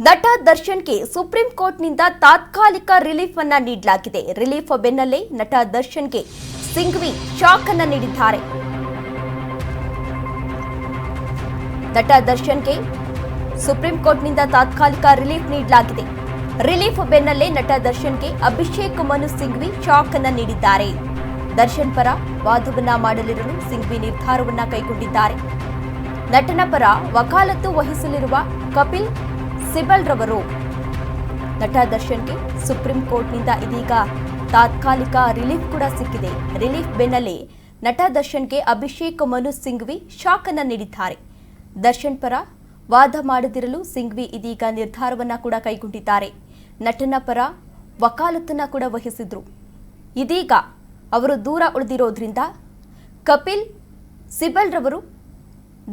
ನಟ ದರ್ಶನ್ಗೆ ಸುಪ್ರೀಂ ಕೋರ್ಟ್ನಿಂದ ತಾತ್ಕಾಲಿಕ ರಿಲೀಫ್ ಅನ್ನ ನೀಡಲಾಗಿದೆ. ರಿಲೀಫ್ ಬೆನ್ನಲ್ಲೇ ನಟ ದರ್ಶನ್ಗೆ ಸಿಂಘ್ವಿ ಶಾಕ್ ಅನ್ನ ನೀಡಿದ್ದಾರೆ. ನಟ ದರ್ಶನ್ಗೆ ಸುಪ್ರೀಂ ಕೋರ್ಟ್ನಿಂದ ತಾತ್ಕಾಲಿಕ ರಿಲೀಫ್ ನೀಡಲಾಗಿದೆ. ರಿಲೀಫ್ ಬೆನ್ನಲ್ಲೇ ನಟ ದರ್ಶನ್ಗೆ ಅಭಿಷೇಕ್ ಮನು ಸಿಂಘ್ವಿ ಶಾಕ್ ಅನ್ನ ನೀಡಿದ್ದಾರೆ. ದರ್ಶನ್ ಪರ ವಾದವನ್ನ ಮಾಡಲಿರಲು ಸಿಂಘ್ವಿ ನಿರ್ಧಾರವನ್ನ ಕೈಗೊಂಡಿದ್ದಾರೆ. ನಟನ ಪರ ವಕಾಲತ್ತು ವಹಿಸಲಿರುವ ಕಪಿಲ್ ಸಿಬಲ್ ರವರು ನಟ ದರ್ಶನ್ಗೆ ಸುಪ್ರೀಂ ಕೋರ್ಟ್ನಿಂದ ಇದೀಗ ತಾತ್ಕಾಲಿಕ ರಿಲೀಫ್ ಕೂಡ ಸಿಕ್ಕಿದೆ. ರಿಲೀಫ್ ಬೆನ್ನಲ್ಲೇ ನಟ ದರ್ಶನ್ಗೆ ಅಭಿಷೇಕ್ ಮನು ಸಿಂಘ್ವಿ ಶಾಕ್ ಅನ್ನ ನೀಡಿದ್ದಾರೆ. ದರ್ಶನ್ ಪರ ವಾದ ಮಾಡದಿರಲು ಸಿಂಘ್ವಿ ಇದೀಗ ನಿರ್ಧಾರವನ್ನ ಕೂಡ ಕೈಗೊಂಡಿದ್ದಾರೆ. ನಟನ ಪರ ವಕಾಲತ್ತನ್ನ ಕೂಡ ವಹಿಸಿದ್ರು. ಇದೀಗ ಅವರು ದೂರ ಉಳಿದಿರೋದ್ರಿಂದ ಕಪಿಲ್ ಸಿಬಲ್ ರವರು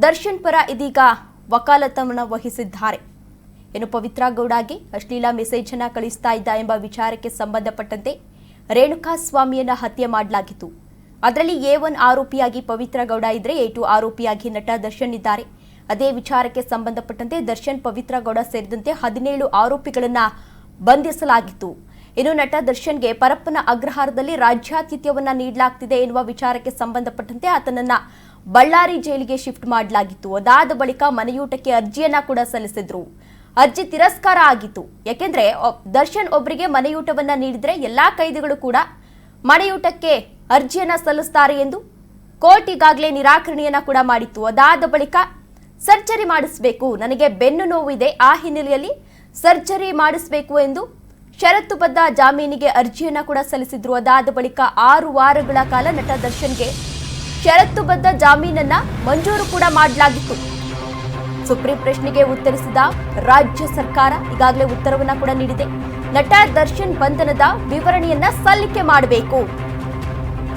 ದರ್ಶನ್ ಪರ ಇದೀಗ ವಕಾಲತ್ತನ್ನು ವಹಿಸಿದ್ದಾರೆ. ಇನ್ನು ಪವಿತ್ರ ಗೌಡಗೆ ಅಶ್ಲೀಲ ಮೆಸೇಜ್ ಅನ್ನ ಕಳಿಸ್ತಾ ಇದ್ದ ಎಂಬ ವಿಚಾರಕ್ಕೆ ಸಂಬಂಧಪಟ್ಟಂತೆ ರೇಣುಕಾ ಸ್ವಾಮಿಯನ್ನ ಹತ್ಯೆ ಮಾಡಲಾಗಿತ್ತು. ಅದರಲ್ಲಿ A1 ಆರೋಪಿಯಾಗಿ ಪವಿತ್ರ ಗೌಡ ಇದ್ರೆ A2 ಆರೋಪಿಯಾಗಿ ನಟ ದರ್ಶನ್ ಇದ್ದಾರೆ. ಅದೇ ವಿಚಾರಕ್ಕೆ ಸಂಬಂಧಪಟ್ಟಂತೆ ದರ್ಶನ್ ಪವಿತ್ರ ಗೌಡ ಸೇರಿದಂತೆ 17 ಆರೋಪಿಗಳನ್ನ ಬಂಧಿಸಲಾಗಿತ್ತು. ಇನ್ನು ನಟ ದರ್ಶನ್ಗೆ ಪರಪ್ಪನ ಅಗ್ರಹಾರದಲ್ಲಿ ರಾಜ್ಯಾತಿಥ್ಯವನ್ನ ನೀಡಲಾಗ್ತಿದೆ ಎನ್ನುವ ವಿಚಾರಕ್ಕೆ ಸಂಬಂಧಪಟ್ಟಂತೆ ಆತನನ್ನ ಬಳ್ಳಾರಿ ಜೈಲಿಗೆ ಶಿಫ್ಟ್ ಮಾಡಲಾಗಿತ್ತು. ಅದಾದ ಬಳಿಕ ಮನೆಯೂಟಕ್ಕೆ ಅರ್ಜಿಯನ್ನ ಕೂಡ ಸಲ್ಲಿಸಿದ್ರು. ಅರ್ಜಿ ತಿರಸ್ಕಾರ ಆಗಿತ್ತು. ಯಾಕೆಂದ್ರೆ ದರ್ಶನ್ ಒಬ್ಬರಿಗೆ ಮನೆಯೂಟವನ್ನ ನೀಡಿದ್ರೆ ಎಲ್ಲಾ ಕೈದಿಗಳು ಕೂಡ ಮನೆಯೂಟಕ್ಕೆ ಅರ್ಜಿಯನ್ನ ಸಲ್ಲಿಸ್ತಾರೆ ಎಂದು ಕೋರ್ಟ್ ಈಗಾಗಲೇ ನಿರಾಕರಣೆಯನ್ನ ಕೂಡ ಮಾಡಿತ್ತು. ಅದಾದ ಬಳಿಕ ಸರ್ಜರಿ ಮಾಡಿಸಬೇಕು, ನನಗೆ ಬೆನ್ನು ನೋವು ಇದೆ, ಆ ಹಿನ್ನೆಲೆಯಲ್ಲಿ ಸರ್ಜರಿ ಮಾಡಿಸಬೇಕು ಎಂದು ಷರತ್ತುಬದ್ಧ ಜಾಮೀನಿಗೆ ಅರ್ಜಿಯನ್ನ ಕೂಡ ಸಲ್ಲಿಸಿದ್ರು. ಅದಾದ ಬಳಿಕ 6 ವಾರಗಳ ಕಾಲ ನಟ ದರ್ಶನ್ಗೆ ಷರತ್ತುಬದ್ಧ ಜಾಮೀನನ್ನ ಮಂಜೂರು ಕೂಡ ಮಾಡಲಾಗಿತ್ತು. ಸುಪ್ರೀಂ ಪ್ರಶ್ನೆಗೆ ಉತ್ತರಿಸಿದ ರಾಜ್ಯ ಸರ್ಕಾರ ಈಗಾಗಲೇ ಉತ್ತರವನ್ನ ಕೂಡ ನೀಡಿದೆ. ನಟ ದರ್ಶನ್ ಬಂಧನದ ವಿವರಣೆಯನ್ನ ಸಲ್ಲಿಕೆ ಮಾಡಬೇಕು.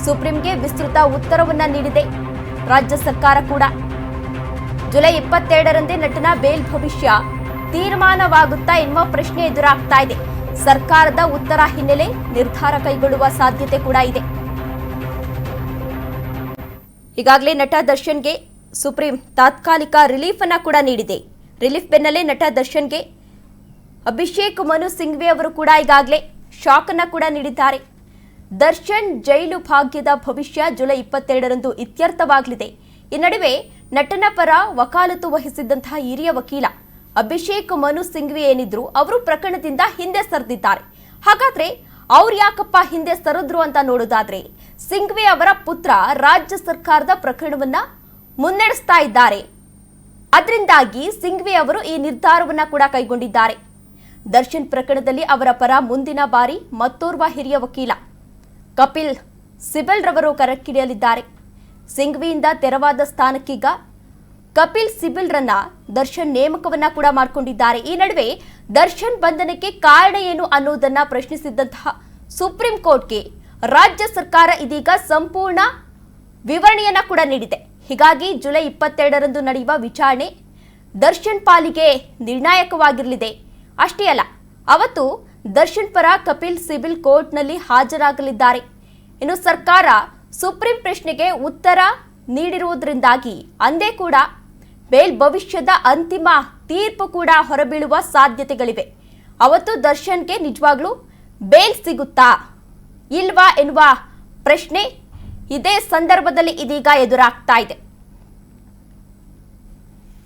ಸುಪ್ರೀಂಗೆ ವಿಸ್ತೃತ ಉತ್ತರವನ್ನ ನೀಡಿದೆ ರಾಜ್ಯ ಸರ್ಕಾರ ಕೂಡ. ಜುಲೈ 22ರಂದೇ ನಟನ ಬೇಲ್ ಭವಿಷ್ಯ ತೀರ್ಮಾನವಾಗುತ್ತಾ ಎನ್ನುವ ಪ್ರಶ್ನೆ ಎದುರಾಗ್ತಾ ಇದೆ. ಸರ್ಕಾರದ ಉತ್ತರ ಹಿನ್ನೆಲೆ ನಿರ್ಧಾರ ಕೈಗೊಳ್ಳುವ ಸಾಧ್ಯತೆ ಕೂಡ ಇದೆ. ಈಗಾಗಲೇ ನಟ ದರ್ಶನ್ಗೆ ಸುಪ್ರೀಂ ತಾತ್ಕಾಲಿಕ ರಿಲೀಫ್ ಅನ್ನ ಕೂಡ ನೀಡಿದೆ. ರಿಲೀಫ್ ಬೆನ್ನಲ್ಲೇ ನಟ ದರ್ಶನ್ಗೆ ಅಭಿಷೇಕ್ ಮನು ಸಿಂಘ್ವಿ ಅವರು ಕೂಡ ಈಗಾಗಲೇ ಶಾಕ್ ಅನ್ನ ಕೂಡ ನೀಡಿದ್ದಾರೆ. ದರ್ಶನ್ ಜೈಲು ಭಾಗ್ಯದ ಭವಿಷ್ಯ ಜುಲೈ 22ರಂದು ಇತ್ಯರ್ಥವಾಗಲಿದೆ. ಈ ನಡುವೆ ನಟನ ಪರ ವಕಾಲತ್ತು ವಹಿಸಿದ್ದಂತಹ ಹಿರಿಯ ವಕೀಲ ಅಭಿಷೇಕ್ ಮನು ಸಿಂಘ್ವಿ ಏನಿದ್ರು ಅವರು ಪ್ರಕರಣದಿಂದ ಹಿಂದೆ ಸರಿದಿದ್ದಾರೆ. ಹಾಗಾದ್ರೆ ಅವ್ರು ಯಾಕಪ್ಪ ಹಿಂದೆ ಸರಿದ್ರು ಅಂತ ನೋಡೋದಾದ್ರೆ ಸಿಂಘ್ವಿ ಅವರ ಪುತ್ರ ರಾಜ್ಯ ಸರ್ಕಾರದ ಪ್ರಕರಣವನ್ನ ಮುನ್ನಡೆಸ್ತಾ ಇದ್ದಾರೆ. ಅದರಿಂದಾಗಿ ಸಿಂಘ್ವಿ ಅವರು ಈ ನಿರ್ಧಾರವನ್ನ ಕೂಡ ಕೈಗೊಂಡಿದ್ದಾರೆ. ದರ್ಶನ್ ಪ್ರಕರಣದಲ್ಲಿ ಅವರ ಪರ ಮುಂದಿನ ಬಾರಿ ಮತ್ತೋರ್ವ ಹಿರಿಯ ವಕೀಲ ಕಪಿಲ್ ಸಿಬಲ್ ರವರು ಕರಕ್ಕಿಳಿಯಲಿದ್ದಾರೆ. ಸಿಂಘ್ವಿಯಿಂದ ತೆರವಾದ ಸ್ಥಾನಕ್ಕೀಗ ಕಪಿಲ್ ಸಿಬಲ್ ರನ್ನ ದರ್ಶನ್ ನೇಮಕವನ್ನ ಕೂಡ ಮಾಡಿಕೊಂಡಿದ್ದಾರೆ. ಈ ನಡುವೆ ದರ್ಶನ್ ಬಂಧನಕ್ಕೆ ಕಾರಣ ಏನು ಅನ್ನೋದನ್ನ ಪ್ರಶ್ನಿಸಿದ್ದಂತಹ ಸುಪ್ರೀಂ ಕೋರ್ಟ್ಗೆ ರಾಜ್ಯ ಸರ್ಕಾರ ಇದೀಗ ಸಂಪೂರ್ಣ ವಿವರಣೆಯನ್ನ ಕೂಡ ನೀಡಿದೆ. ಹೀಗಾಗಿ ಜುಲೈ 22ರಂದು ನಡೆಯುವ ವಿಚಾರಣೆ ದರ್ಶನ್ ಪಾಲಿಗೆ ನಿರ್ಣಾಯಕವಾಗಿರಲಿದೆ. ಅಷ್ಟೇ ಅಲ್ಲ, ಅವತ್ತು ದರ್ಶನ್ ಪರ ಕಪಿಲ್ ಸಿಬಲ್ ಕೋರ್ಟ್ನಲ್ಲಿ ಹಾಜರಾಗಲಿದ್ದಾರೆ. ಇನ್ನು ಸರ್ಕಾರ ಸುಪ್ರೀಂ ಪ್ರಶ್ನೆಗೆ ಉತ್ತರ ನೀಡಿರುವುದರಿಂದಾಗಿ ಅಂದೇ ಕೂಡ ಬೇಲ್ ಭವಿಷ್ಯದ ಅಂತಿಮ ತೀರ್ಪು ಕೂಡ ಹೊರಬೀಳುವ ಸಾಧ್ಯತೆಗಳಿವೆ. ಅವತ್ತು ದರ್ಶನ್ಗೆ ನಿಜವಾಗ್ಲೂ ಬೇಲ್ ಸಿಗುತ್ತಾ ಇಲ್ವಾ ಎನ್ನುವ ಪ್ರಶ್ನೆ ಇದೇ ಸಂದರ್ಭದಲ್ಲಿ ಇದೀಗ ಎದುರಾಗ್ತಾ ಇದೆ.